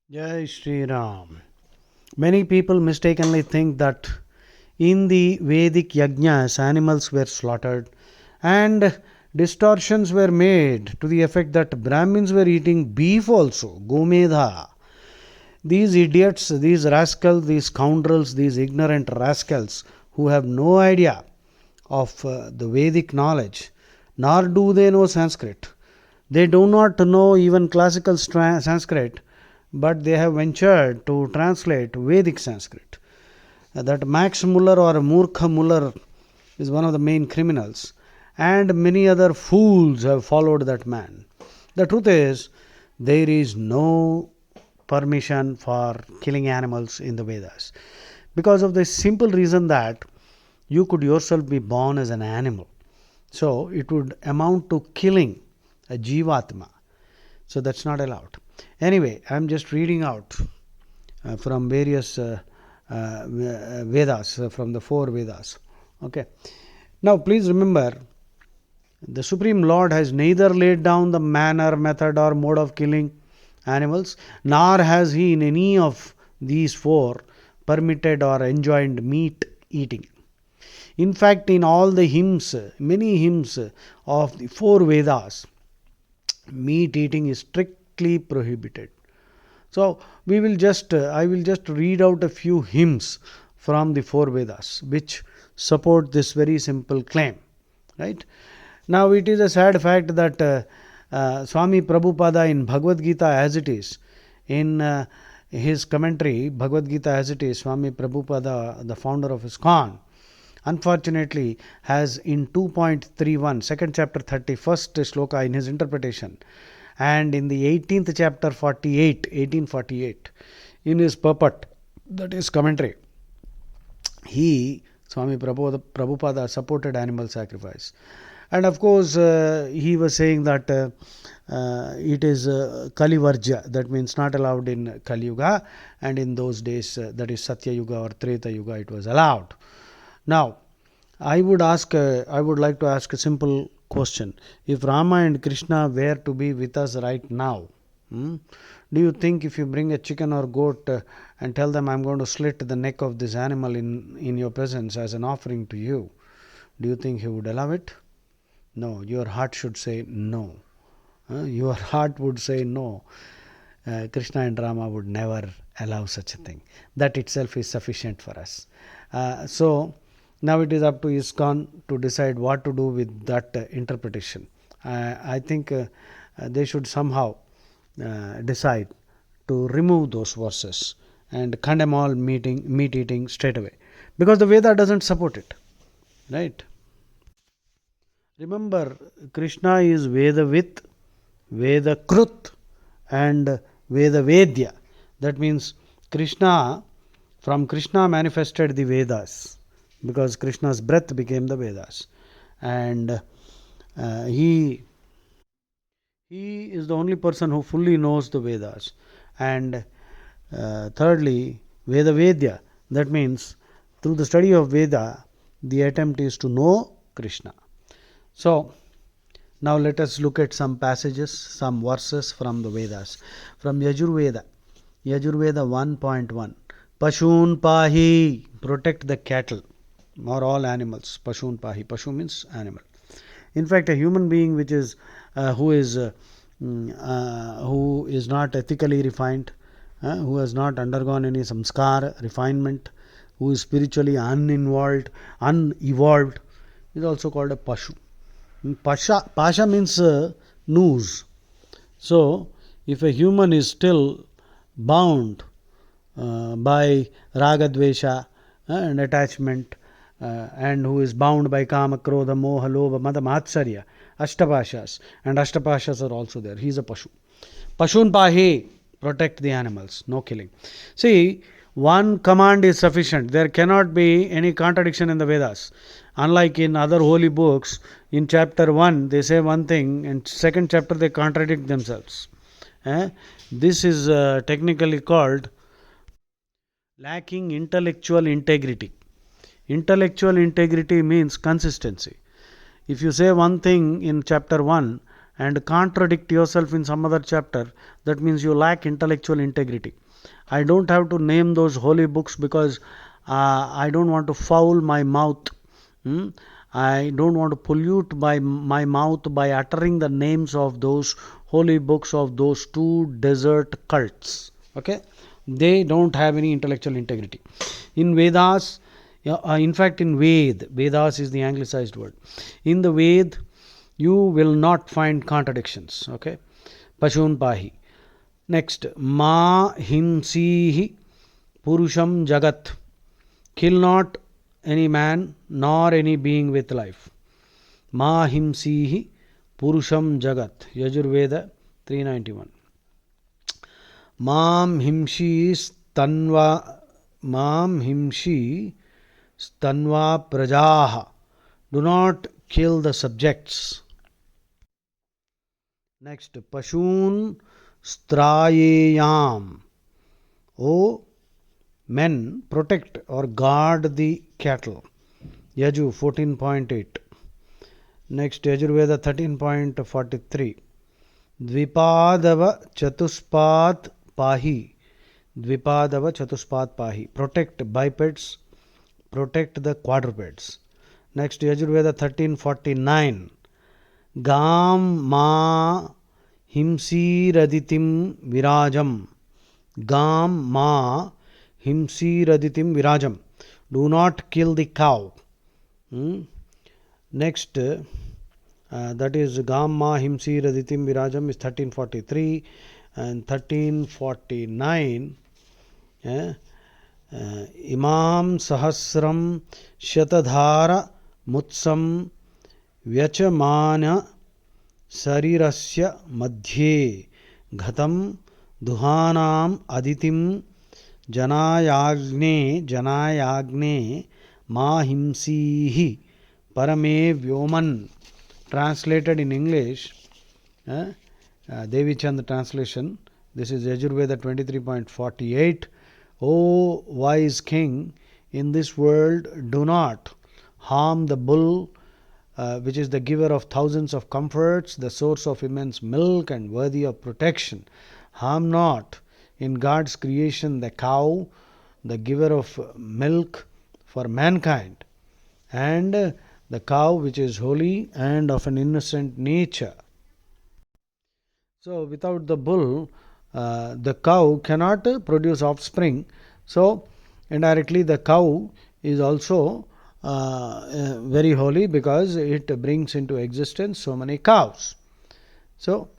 Jai Shri Ram. Many people mistakenly think that in the Vedic yajnas animals were slaughtered and distortions were made to the effect that Brahmins were eating beef also, Gomedha. These idiots, these rascals, these scoundrels, these ignorant rascals who have no idea of the Vedic knowledge, nor do they know Sanskrit. They do not know even classical Sanskrit, but they have ventured to translate Vedic Sanskrit. That Max Muller or Murkha Muller is one of the main criminals, and many other fools have followed that man. The truth is, there is no permission for killing animals in the Vedas because of the simple reason that you could yourself be born as an animal. So it would amount to killing a Jivatma. So that's not allowed. Anyway, I'm just reading out from various Vedas, from the four Vedas. Okay. Now, please remember, the Supreme Lord has neither laid down the manner, method, or mode of killing animals, nor has He in any of these four permitted or enjoined meat eating. In fact, in all the hymns, many hymns of the four Vedas, meat eating is strictly prohibited. So I will just read out a few hymns from the four Vedas which support this very simple claim. Right now, it is a sad fact that Swami Prabhupada in Bhagavad Gita as it is, in his commentary Bhagavad Gita as it is, Swami Prabhupada, the founder of ISKCON, unfortunately has in 2.31, second chapter 31st sloka in his interpretation, and in the 18th chapter 1848 in his purport, that is commentary, he, Swami Prabhupada, supported animal sacrifice. And of course, he was saying that it is Kali Varjya, that means not allowed in Kali Yuga, and in those days, that is Satya Yuga or Treta Yuga, it was allowed. Now, I would like to ask a simple question. If Rama and Krishna were to be with us right now, do you think if you bring a chicken or goat and tell them, I'm going to slit the neck of this animal in your presence as an offering to you, do you think he would allow it? No, your heart should say no. Your heart would say no. Krishna and Rama would never allow such a thing. That itself is sufficient for us. So now it is up to ISKCON to decide what to do with that interpretation. I think they should somehow decide to remove those verses and condemn all meat eating straight away, because the Veda doesn't support it. Right? Remember, Krishna is Vedavit, Vedakrut, and Vedavedya. That means from Krishna manifested the Vedas, because Krishna's breath became the Vedas, and he is the only person who fully knows the Vedas. And thirdly, Vedavedya, that means through the study of Veda, the attempt is to know Krishna. So now let us look at some passages, some verses from the Vedas. From Yajurveda 1.1, Pashun Pahi, protect the cattle or all animals. Pashun Pahi, Pashu means animal. In fact, a human being who is not ethically refined, who has not undergone any samskar, refinement, who is spiritually unevolved, is also called a Pashu. Pasha means noose. So, if a human is still bound by raga dvesha and attachment, and who is bound by kama, krodha, moha, lobha, mada, matsarya, ashtapashas, and ashtapashas are also there. He is a Pashu. Pashun pahi, protect the animals, no killing. See, one command is sufficient. There cannot be any contradiction in the Vedas. Unlike in other holy books, in chapter 1 they say one thing, and second chapter they contradict themselves. This is technically called lacking intellectual integrity. Intellectual integrity means consistency. If you say one thing in chapter 1 and contradict yourself in some other chapter, that means you lack intellectual integrity. I don't have to name those holy books because I don't want to foul my mouth. I don't want to pollute my mouth by uttering the names of those holy books of those two desert cults. Okay, they don't have any intellectual integrity. In Vedas, in fact, in Vedas is the anglicized word. In the Ved, you will not find contradictions. Okay, Pashun Pahi. Next, Ma Himsihi Purusham Jagat. Kill not any man nor any being with life. Ma Himsihi Purusham Jagat. Yajurveda 391. Mam Himshi Stanva Prajaha. Do not kill the subjects. Next, Pashun Strayeyam. O men, protect or guard the cattle. Yaju 14.8. Next, Yajurveda 13.43. Dvipadava Chatuspat Pahi. Dvipadava Chatuspat Pahi. Protect bipeds, protect the quadrupeds. Next, Yajurveda 13.49. Gam ma himsiraditim virajam. Gam ma himsiraditim virajam. Do not kill the cow. Next, that is Gam ma himsiraditim virajam is 1343, and 1349. Imam sahasram shatadhara mutsam vyachamana sarirasya madhye ghatam duhanam aditim janayagne mahimsihi parame vyoman. Translated in English, Devi Chand translation. This is Yajurveda 23.48. O wise king, in this world do not harm the bull, which is the giver of thousands of comforts, the source of immense milk and worthy of protection. Harm not in God's creation the cow, the giver of milk for mankind, and the cow which is holy and of an innocent nature. So without the bull, the cow cannot produce offspring. So indirectly the cow is also very holy because it brings into existence so many cows. So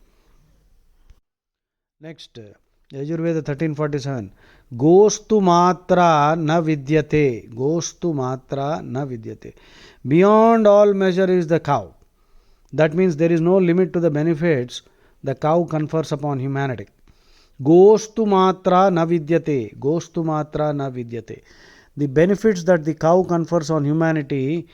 next, Yajurveda 1347. Gostu matra na vidyate. Gostu matra na vidyate. Beyond all measure is the cow. That means there is no limit to the benefits the cow confers upon humanity. Gostu matra na vidyate. Gostu matra na vidyate. The benefits that the cow confers on humanity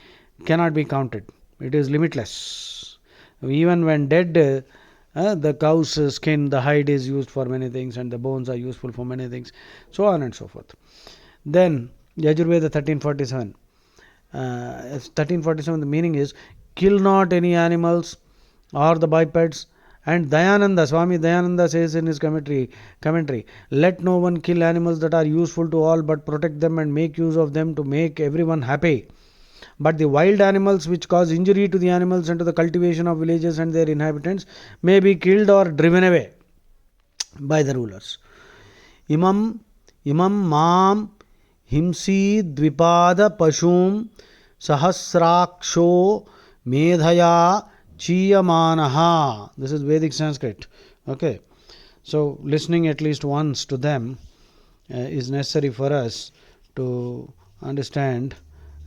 cannot be counted. It is limitless. Even when dead, the cow's skin, the hide is used for many things, and the bones are useful for many things, so on and so forth. Then Yajurveda 1347. 1347, the meaning is, kill not any animals or the bipeds. And Dayananda, Swami Dayananda says in his commentary, let no one kill animals that are useful to all, but protect them and make use of them to make everyone happy. But the wild animals which cause injury to the animals and to the cultivation of villages and their inhabitants may be killed or driven away by the rulers. Imam mam himsi dvipada pashum sahasraksho medhaya chiyamanaha. This is Vedic Sanskrit. Okay. So listening at least once to them is necessary for us to understand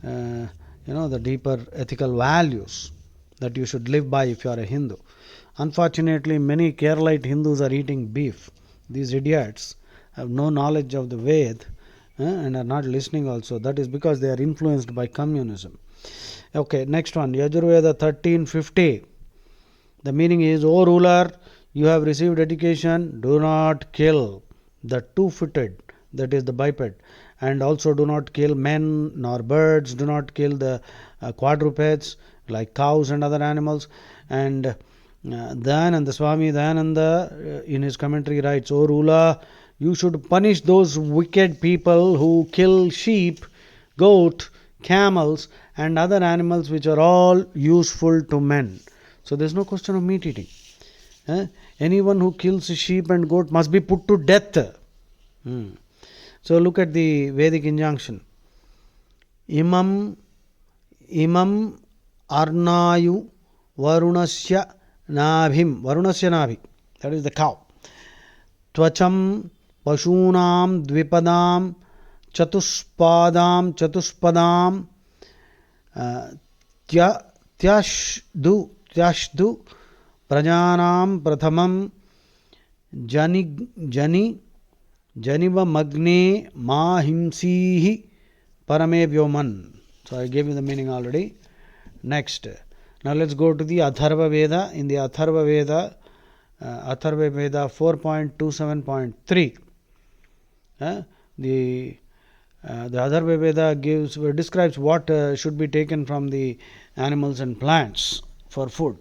the deeper ethical values that you should live by if you are a Hindu. Unfortunately, many Keralite Hindus are eating beef. These idiots have no knowledge of the Ved and are not listening also. That is because they are influenced by communism. Okay, next one, Yajurveda 1350. The meaning is, O ruler, you have received education, do not kill the two-footed, that is the biped, and also do not kill men nor birds, do not kill the quadrupeds like cows and other animals, and Dayananda, Swami Dayananda in his commentary writes, O ruler, you should punish those wicked people who kill sheep, goat, camels, and other animals which are all useful to men. So there is no question of meat eating. Anyone who kills a sheep and goat must be put to death. So look at the Vedic injunction. Imam arnayu varunasya nabhim. Varunasya nabhi. That is the cow. Tvacham pashunam dvipadam chatuspadam tyashdu prajanam prathamam janiva magne mahimsihi parame vyoman. So I gave you the meaning already. Next. Now let's go to the Atharva Veda. In the Atharva Veda 4.27.3, the Atharva Veda describes what should be taken from the animals and plants for food.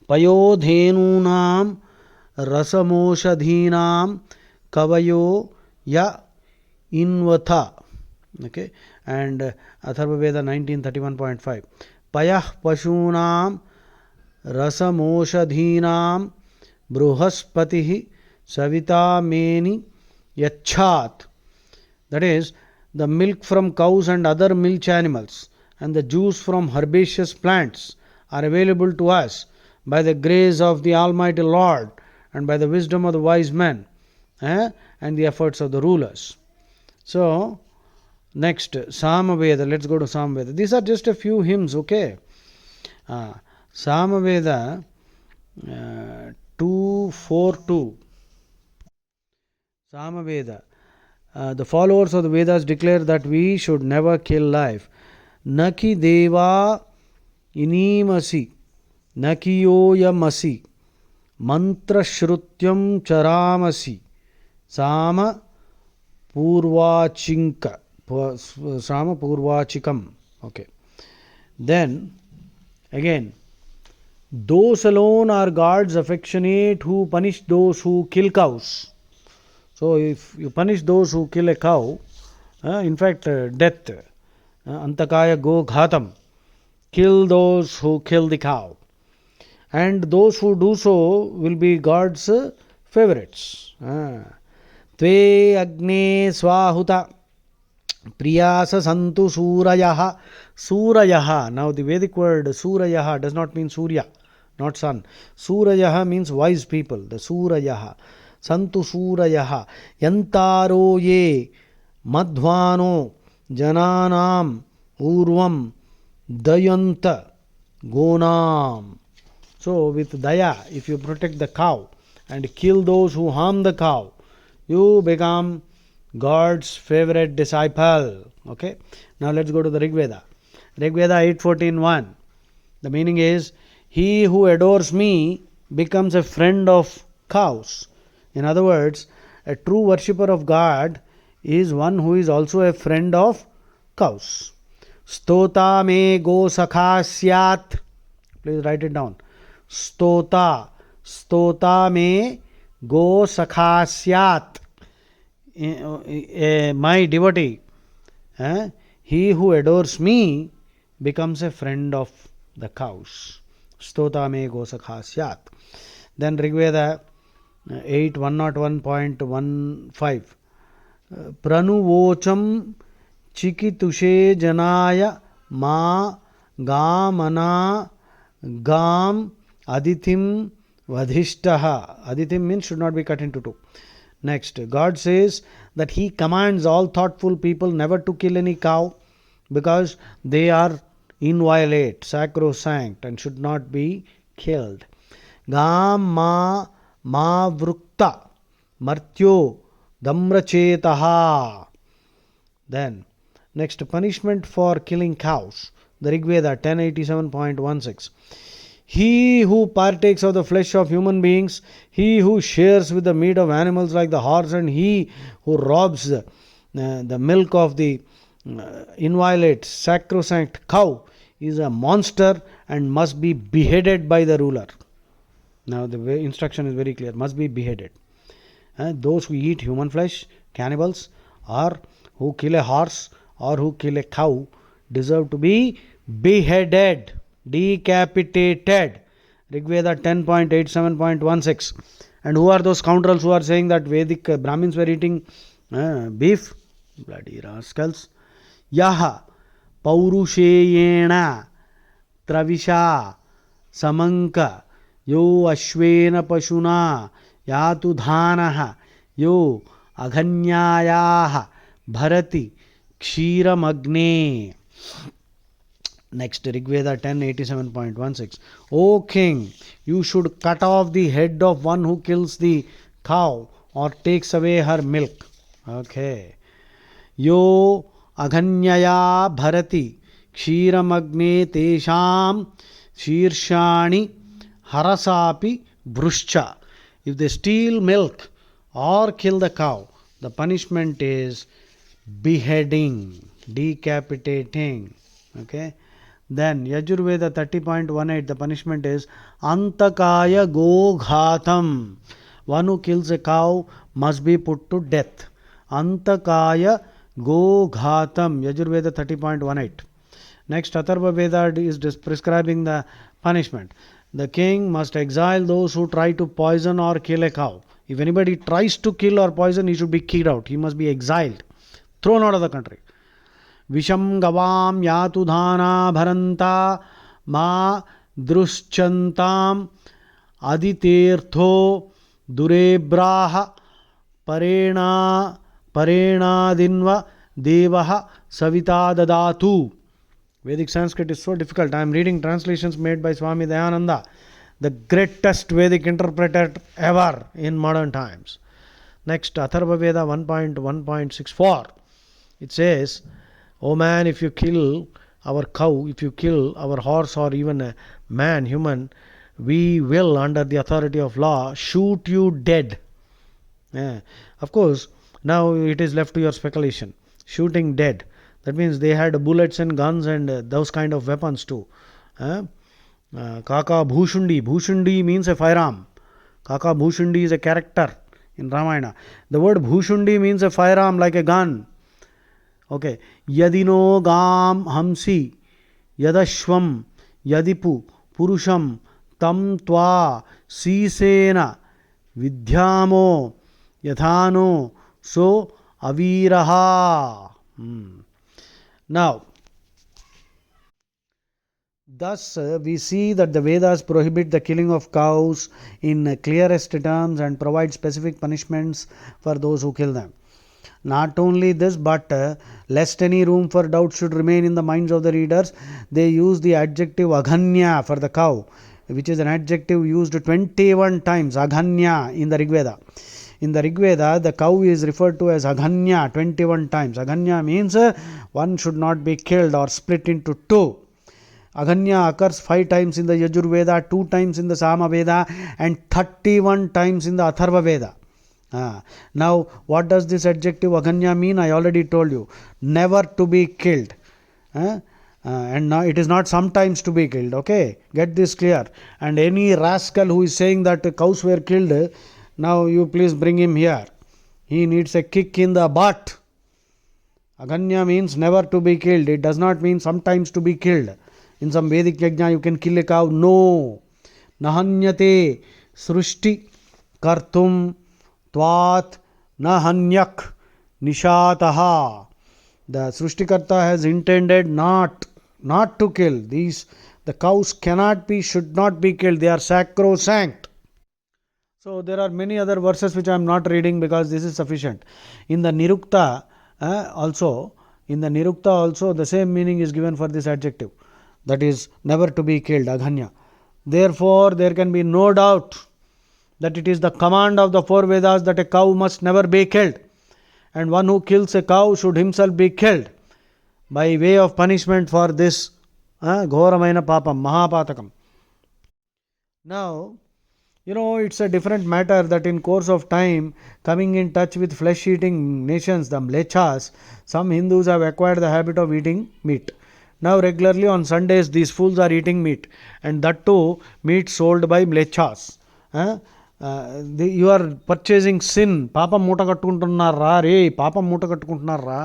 Payodhenunam rasamoshadhinam kavayo ya invatha. Okay, and Atharva Veda 1931.5. Payah pashunam rasamoshadhinam bruhaspatihi savita meni yachat. That is, the milk from cows and other milch animals and the juice from herbaceous plants are available to us by the grace of the Almighty Lord and by the wisdom of the wise men and the efforts of the rulers. So, next, Samaveda. Let's go to Samaveda. These are just a few hymns, okay? Samaveda 2.4.2. Samaveda. The followers of the Vedas declare that we should never kill life. Naki deva inimasi, nakiyoyamasi, mantra shrutyam charamasi, sama purvachikam. Okay. Then again, those alone are God's affectionate who punish those who kill cows. So if you punish those who kill a cow, in fact death, antakaya go ghatam, kill those who kill the cow, and those who do so will be God's favorites. Tve agne swahuta priyasa santu surayaha. Surayaha. Now the Vedic word surayaha does not mean Surya, not sun. Surayaha means wise people. The surayaha. Santu surayaha. Yantaro ye madhvano jananam urvam dayanta gonam. So with daya, if you protect the cow and kill those who harm the cow, you become God's favorite disciple. Okay. Now let's go to the Rig Veda. Rig Veda 8.14.1. The meaning is, he who adores me becomes a friend of cows. In other words, a true worshipper of God is one who is also a friend of cows. Stota me go sakha syat. Please write it down. Stota me go sakha syat. My devotee, he who adores me becomes a friend of the cows. Stota me go sakha syat. Then Rigveda 8.101.15. Pranuvocham chikitushe janaya ma gamana gam adithim vadhishtaha. Adithim means should not be cut into two. Next, God says that He commands all thoughtful people never to kill any cow because they are inviolate, sacrosanct, and should not be killed. Gam ma vrukta martyo damrachetaha. Then, next, punishment for killing cows. The Rig Veda 1087.16. He who partakes of the flesh of human beings, he who shares with the meat of animals like the horse, and he who robs the milk of the inviolate, sacrosanct cow is a monster and must be beheaded by the ruler. Now the instruction is very clear, must be beheaded. Those who eat human flesh, cannibals, or who kill a horse or who kill a cow deserve to be beheaded, decapitated. Rigveda 10.87.16. And who are those scoundrels who are saying that Vedic Brahmins were eating beef? Bloody rascals. Yaha paurusheyena travisha samanka yo अश्वेन पशुना यातु धानः yo अघन्यायाः भरति क्षीरमग्ने. Next, Rigveda 10.87.16. O king, you should cut off the head of one who kills the cow or takes away her milk. Okay. Yo aghanyaya bharati क्षीरमग्ने तेषाम शीर्षाणि harasapi brushcha. If they steal milk or kill the cow, the punishment is beheading, decapitating. Okay. Then Yajurveda 30.18, the punishment is antakaya go ghatam. One who kills a cow must be put to death. Antakaya go ghatam. Yajurveda 30.18. Next, Atharva Veda is prescribing the punishment. The king must exile those who try to poison or kill a cow. If anybody tries to kill or poison, he should be kicked out. He must be exiled, thrown out of the country. Visham gavam yatu dhana bharanta ma druschantam aditirtho durebraha parenadinva devaha savita dadatu. Vedic Sanskrit is so difficult. I am reading translations made by Swami Dayananda, the greatest Vedic interpreter ever in modern times. Next, Atharva Veda 1.1.64. It says, O man, if you kill our cow, if you kill our horse or even a man, human, we will, under the authority of law, shoot you dead. Of course, now it is left to your speculation. Shooting dead. That means they had bullets and guns and those kind of weapons too. Kaka Bhushundi. Bhushundi means a firearm. Kaka Bhushundi is a character in Ramayana. The word Bhushundi means a firearm like a gun. Okay. Yadino gam hamsi yadashvam yadipu purusham tam tva sisena vidhyamo yathano so aviraha. Now, thus we see that the Vedas prohibit the killing of cows in clearest terms and provide specific punishments for those who kill them. Not only this, but lest any room for doubt should remain in the minds of the readers, they use the adjective aghanya for the cow, which is an adjective used 21 times, aghanya, in the Rigveda. In the Rigveda, the cow is referred to as aghanya 21 times. Aghanya means one should not be killed or split into two. Aghanya occurs 5 times in the Yajurveda, 2 times in the Sama Veda, and 31 times in the Atharva Veda. Now, what does this adjective aghanya mean? I already told you. Never to be killed. And now it is not sometimes to be killed. Okay, get this clear. And any rascal who is saying that cows were killed, now you please bring him here. He needs a kick in the butt. Aghanya means never to be killed. It does not mean sometimes to be killed. In some Vedic yajna you can kill a cow. No. Nahanyate srushti kartum tvat nahanyak nishataha. The Srushtikarta has intended not to kill. The cows cannot be, should not be killed. They are sacrosanct. So there are many other verses which I am not reading because this is sufficient. In the Nirukta also the same meaning is given for this adjective. That is never to be killed, aghanya. Therefore, there can be no doubt that it is the command of the 4 Vedas that a cow must never be killed. And one who kills a cow should himself be killed by way of punishment for this Ghoramaina Papam, Mahapatakam. Now, it's a different matter that in course of time, coming in touch with flesh-eating nations, the Mlechas, some Hindus have acquired the habit of eating meat. Now regularly on Sundays, these fools are eating meat, and that too, meat sold by Mlechas. You are purchasing sin. పాపం మూట కట్టుకుంటున్నారా రే, పాపం మూట కట్టుకుంటున్నారా.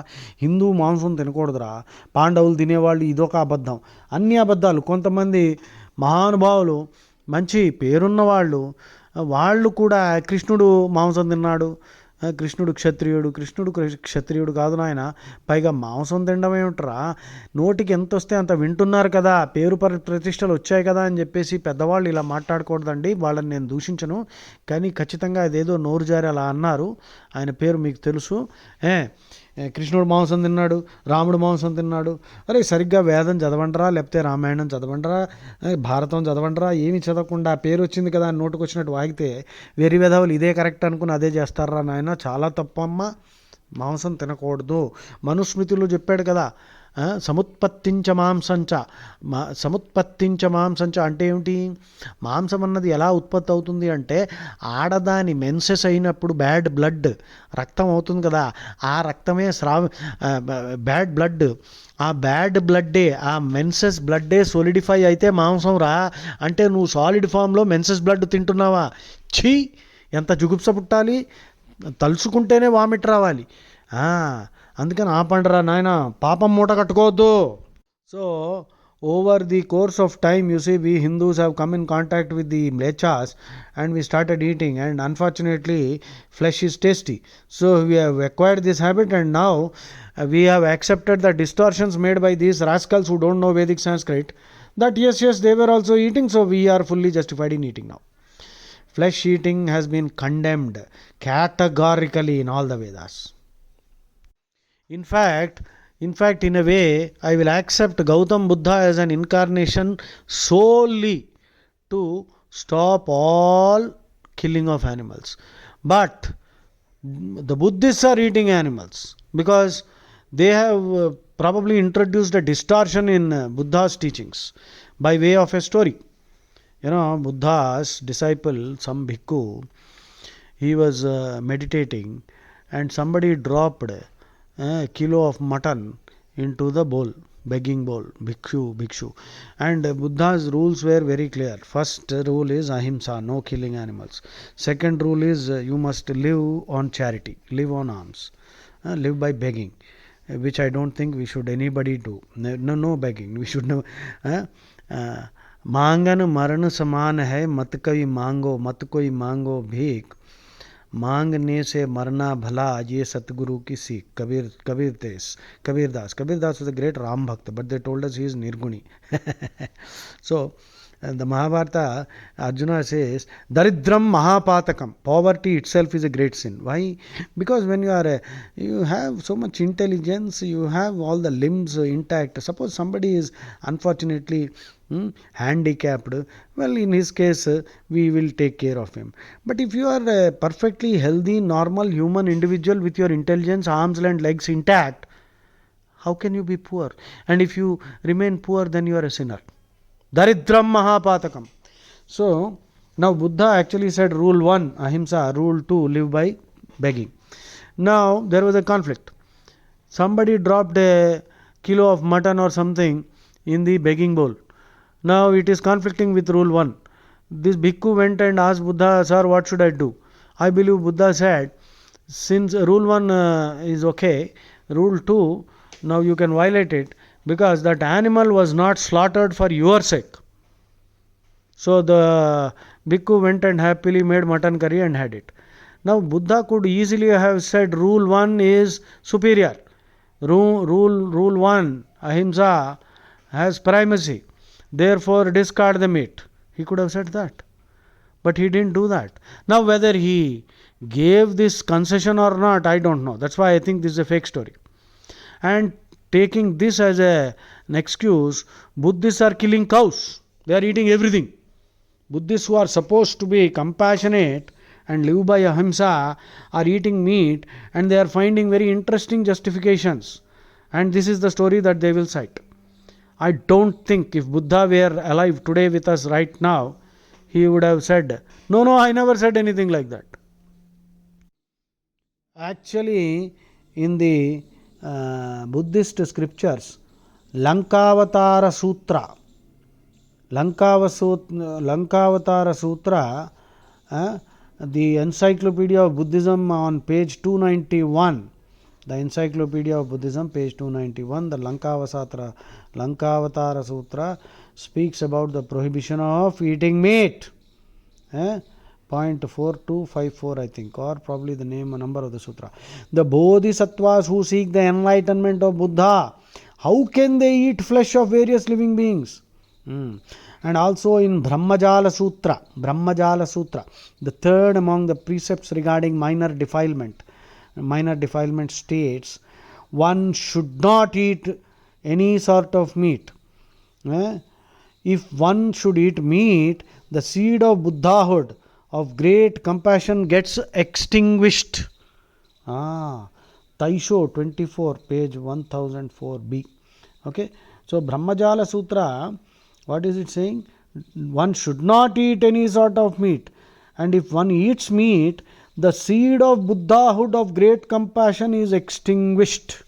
హిందూ మాంసం తినకూడదురా, పాండవులు తినేవాళ్ళు, ఇదొక అబద్ధం. అన్ని అబద్ధాలు. కొంతమంది మహానుభావులు, మంచి పేరున్న వాళ్ళు కూడా కృష్ణుడు మాంసం తిన్నాడు, కృష్ణుడు క్షత్రియుడు కాదు నాయన, పైగా మాంసం తినడం ఏమిట్రా, నోటికి ఎంత వస్తే అంత వింటున్నారు కదా, పేరు ప్రతిష్టలు వచ్చాయి కదా అని చెప్పేసి పెద్దవాళ్ళు ఇలా మాట్లాడకూడదండి. వాళ్ళని నేను దూషించను, కానీ ఖచ్చితంగా అదేదో నోరు జారి అలా అన్నారు. ఆయన పేరు మీకు తెలుసు. కృష్ణుడు మాంసం తిన్నాడు, రాముడు మాంసం తిన్నాడు. అరే సరిగ్గా వేదం చదవండరా, లేకపోతే రామాయణం చదవండరా, భారతం చదవండరా. ఏమి చదవకుండా పేరు వచ్చింది కదా అని నోటుకు వచ్చినట్టు వాగితే వెరి వెధవులు ఇదే కరెక్ట్ అనుకుని అదే చేస్తారా నాయన. చాలా తప్పమ్మా, మాంసం తినకూడదు. మనుస్మృతిలో చెప్పాడు కదా, సముత్పత్తించ మాంసంచ అంటే ఏమిటి? మాంసం అన్నది ఎలా ఉత్పత్తి అవుతుంది అంటే, ఆడదాని మెన్సెస్ అయినప్పుడు బ్యాడ్ బ్లడ్, రక్తం అవుతుంది కదా, ఆ రక్తమే బ్యాడ్ బ్లడ్. ఆ బ్యాడ్ బ్లడ్డే, ఆ మెన్సెస్ బ్లడ్డే సోలిడిఫై అయితే మాంసం రా. అంటే నువ్వు సాలిడ్ ఫామ్లో మెన్సెస్ బ్లడ్ తింటున్నావా? ఛీ, ఎంత జుగుప్స పుట్టాలి, తలుచుకుంటేనే వామిట్ రావాలి. అందుకని ఆపండిరా నాయన, పాపం మూట కట్టుకోవద్దు. So over the course of time, you see, we Hindus have come in contact with the mlechas and we started eating, and unfortunately flesh is tasty, so we have acquired this habit, and now we have accepted the distortions made by these rascals who don't know Vedic Sanskrit, that yes they were also eating, so we are fully justified in eating now. Flesh eating has been condemned categorically in all the Vedas. In fact, in a way, I will accept Gautam Buddha as an incarnation solely to stop all killing of animals. But the Buddhists are eating animals because they have probably introduced a distortion in Buddha's teachings by way of a story. Buddha's disciple, some bhikkhu, he was meditating, and somebody dropped a kilo of mutton into the bowl, begging bowl, bhikshu, and Buddha's rules were very clear. First rule is ahimsa, no killing animals. Second rule is you must live on charity, live on alms, live by begging, which I don't think we should anybody do. No begging, we should know. मांगन मरण समान है, मत कोई मांगो भीख, मांगने से मरना भला, ये सतगुरु की सीख. Kabirdas was a great Ram Bhakt, but they told us he is Nirguni. So the Mahabharata, Arjuna says, Daridram Mahapatakam. Poverty itself is a great sin. Why? Because when you have so much intelligence, you have all the limbs intact. Suppose somebody is unfortunately handicapped, well, in his case we will take care of him. But if you are a perfectly healthy, normal human individual with your intelligence, arms and legs intact, how can you be poor? And if you remain poor, then you are a sinner. Daridram Mahapatakam. So now Buddha actually said rule 1 ahimsa, rule 2 live by begging. Now there was a conflict. Somebody dropped a kilo of mutton or something in the begging bowl. Now it is conflicting with rule 1. This bhikkhu went and asked Buddha, sir, what should I do? I believe Buddha said, since rule 1 is okay, rule 2, now you can violate it, because that animal was not slaughtered for your sake. So the bhikkhu went and happily made mutton curry and had it. Now Buddha could easily have said rule 1 is superior. Rule 1, ahimsa, has primacy. Therefore discard the meat. He could have said that. But he didn't do that. Now whether he gave this concession or not, I don't know. That's why I think this is a fake story. And taking this as an excuse, Buddhists are killing cows. They are eating everything. Buddhists who are supposed to be compassionate and live by ahimsa are eating meat, and they are finding very interesting justifications. And this is the story that they will cite. I don't think if Buddha were alive today with us right now, he would have said, no, I never said anything like that. Actually, in the Buddhist scriptures, Lankavatara Sutra The Encyclopedia of Buddhism on page 291. The Encyclopedia of Buddhism, page 291, the Lankavatara Sutra speaks about the prohibition of eating meat. Point 4254, I think, or probably the number of the sutra. The Bodhisattvas who seek the enlightenment of Buddha, how can they eat flesh of various living beings? And also in Brahmajala Sutra, the third among the precepts regarding minor defilement states, one should not eat any sort of meat. If one should eat meat, the seed of Buddhahood, of great compassion, gets extinguished. Taisho 24, page 1004b. Okay, so Brahmajala Sutra, what is it saying? One should not eat any sort of meat, and if one eats meat, the seed of Buddhahood, of great compassion, is extinguished.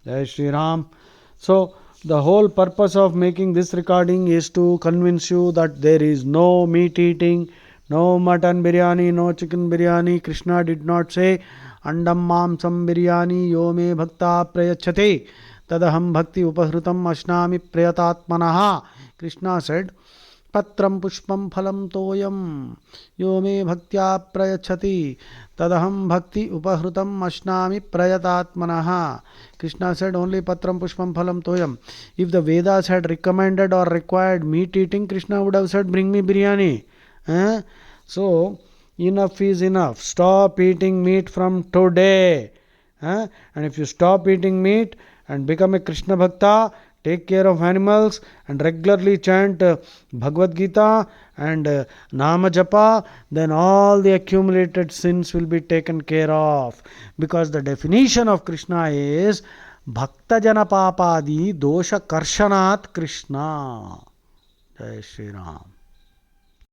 Jai Shri Ram. So the whole purpose of making this recording is to convince you that there is no meat eating, no mutton biryani, no chicken biryani. Krishna did not say andam mamsam biryani yo me bhakta prayachate tadaham bhakti upahrutam ashnami prayatatmanaha. Krishna said patram pushpam phalam toyam yo me bhaktya prayachati tadaham bhakti upahrutam ashnami prayatatmanaha. Krishna said only patram pushpam phalam toyam. If the Vedas had recommended or required meat eating, Krishna would have said bring me biryani. So enough is enough. Stop eating meat from today. And if you stop eating meat and become a Krishna Bhakta, take care of animals and regularly chant Bhagavad Gita and Nama Japa, then all the accumulated sins will be taken care of. Because the definition of Krishna is Bhakta Jana Papadi Dosha Karshanat Krishna. Jai Shri Ram.